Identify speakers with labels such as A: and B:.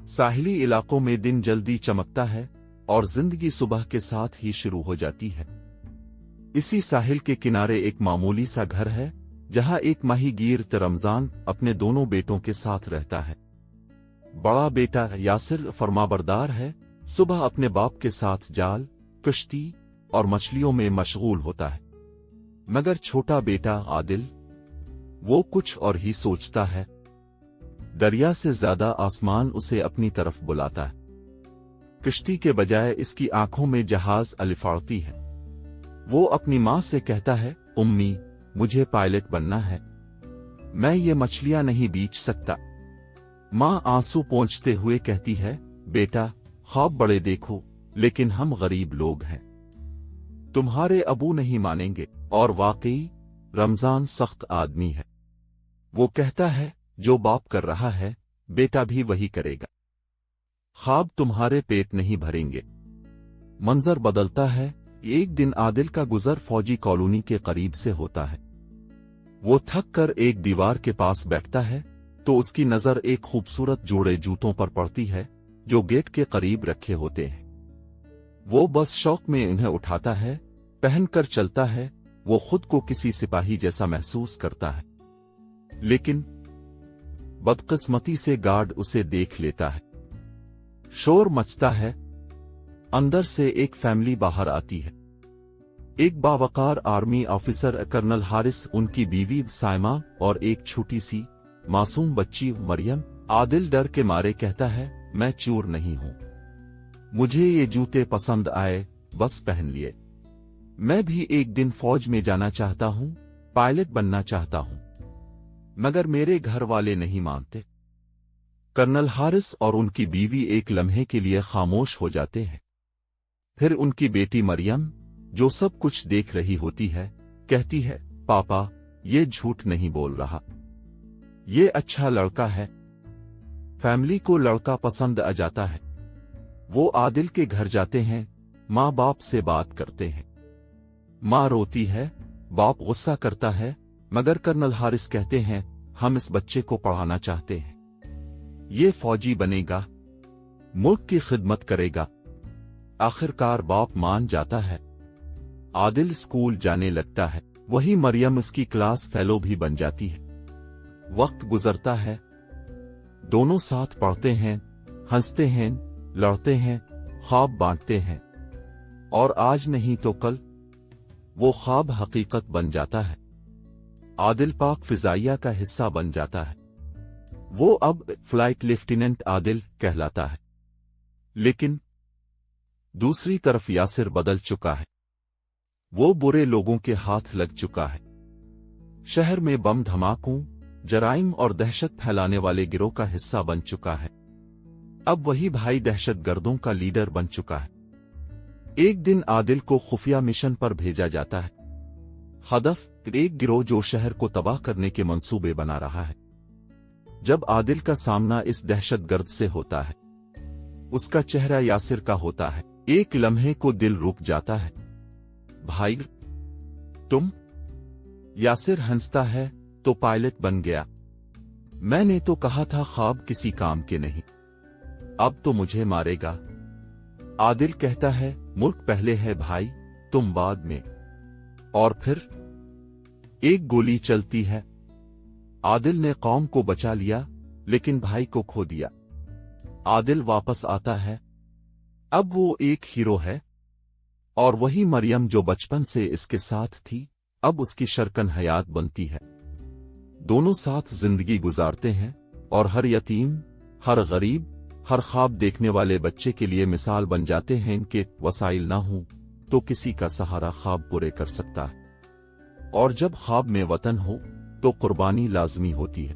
A: साहिली इलाकों में दिन जल्दी चमकता है और जिंदगी सुबह के साथ ही शुरू हो जाती है। इसी साहिल के किनारे एक मामूली सा घर है जहां एक माहीगीर रमजान अपने दोनों बेटों के साथ रहता है। बड़ा बेटा यासिर फरमाबरदार है, सुबह अपने बाप के साथ जाल, कश्ती और मछलियों में मशगूल होता है। मगर छोटा बेटा आदिल, वो कुछ और ही सोचता है। दरिया से ज्यादा आसमान उसे अपनी तरफ बुलाता है। कश्ती के बजाय इसकी आंखों में जहाज अलिफाड़ती है। वो अपनी मां से कहता है, उम्मी, मुझे पायलट बनना है, मैं ये मछलियां नहीं बेच सकता। मां आंसू पोंछते हुए कहती है, बेटा, ख्वाब बड़े देखो, लेकिन हम गरीब लोग हैं, तुम्हारे अबू नहीं मानेंगे। और वाकई रमजान सख्त आदमी है। वो कहता है, जो बाप कर रहा है बेटा भी वही करेगा, ख्वाब तुम्हारे पेट नहीं भरेंगे। मंजर बदलता है। एक दिन आदिल का गुजर फौजी कॉलोनी के करीब से होता है। वो थक कर एक दीवार के पास बैठता है तो उसकी नजर एक खूबसूरत जोड़े जूतों पर पड़ती है जो गेट के करीब रखे होते हैं। वो बस शौक में इन्हें उठाता है, पहनकर चलता है। वो खुद को किसी सिपाही जैसा महसूस करता है, लेकिन बदकिस्मती से गार्ड उसे देख लेता है। शोर मचता है। अंदर से एक फैमिली बाहर आती है। एक बावकार आर्मी ऑफिसर कर्नल हारिस, उनकी बीवी साइमा और एक छोटी सी मासूम बच्ची मरियम। आदिल डर के मारे कहता है, मैं चोर नहीं हूं, मुझे ये जूते पसंद आए, बस पहन लिए। मैं भी एक दिन फौज में जाना चाहता हूं, पायलट बनना चाहता हूं, मगर मेरे घर वाले नहीं मानते। कर्नल हारिस और उनकी बीवी एक लम्हे के लिए खामोश हो जाते हैं। फिर उनकी बेटी मरियम, जो सब कुछ देख रही होती है, कहती है, पापा, ये झूठ नहीं बोल रहा, ये अच्छा लड़का है। फैमिली को लड़का पसंद आ जाता है। वो आदिल के घर जाते हैं, माँ बाप से बात करते हैं। माँ रोती है, बाप गुस्सा करता है, मगर कर्नल हारिस कहते हैं, हम इस बच्चे को पढ़ाना चाहते हैं, ये फौजी बनेगा, मुल्क की खिदमत करेगा। आखिरकार बाप मान जाता है। आदिल स्कूल जाने लगता है। वही मरियम उसकी क्लास फेलो भी बन जाती है। वक्त गुजरता है, दोनों साथ पढ़ते हैं, हंसते हैं, लड़ते हैं, ख्वाब बांटते हैं, और आज नहीं तो कल वो ख्वाब हकीकत बन जाता है। आदिल पाक फिजाइया का हिस्सा बन जाता है। वो अब फ्लाइट लेफ्टिनेंट आदिल कहलाता है। लेकिन दूसरी तरफ यासिर बदल चुका है। वो बुरे लोगों के हाथ लग चुका है। शहर में बम धमाकों, जराइम और दहशत फैलाने वाले गिरोह का हिस्सा बन चुका है। अब वही भाई दहशतगर्दों का लीडर बन चुका है। एक दिन आदिल को खुफिया मिशन पर भेजा जाता है। हदफ एक गिरोह जो शहर को तबाह करने के मंसूबे बना रहा है। जब आदिल का सामना इस दहशतगर्द से होता है, उसका चेहरा यासिर का होता है। एक लम्हे को दिल रुक जाता है। भाई, तुम? यासिर हंसता है, तो पायलट बन गया। मैंने तो कहा था ख्वाब किसी काम के नहीं, अब तो मुझे मारेगा। आदिल कहता है, मुल्क पहले है भाई, तुम बाद में। और फिर एक गोली चलती है। आदिल ने कौम को बचा लिया, लेकिन भाई को खो दिया। आदिल वापस आता है। अब वो एक हीरो है। और वही मरियम जो बचपन से इसके साथ थी, अब उसकी शरकन हयात बनती है। दोनों साथ जिंदगी गुजारते हैं और हर यतीम, हर गरीब, हर ख्वाब देखने वाले बच्चे के लिए मिसाल बन जाते हैं कि वसाइल ना हो तो किसी का सहारा ख्वाब पूरे कर सकता है। और जब ख्वाब में वतन हो तो कुर्बानी लाजमी होती है।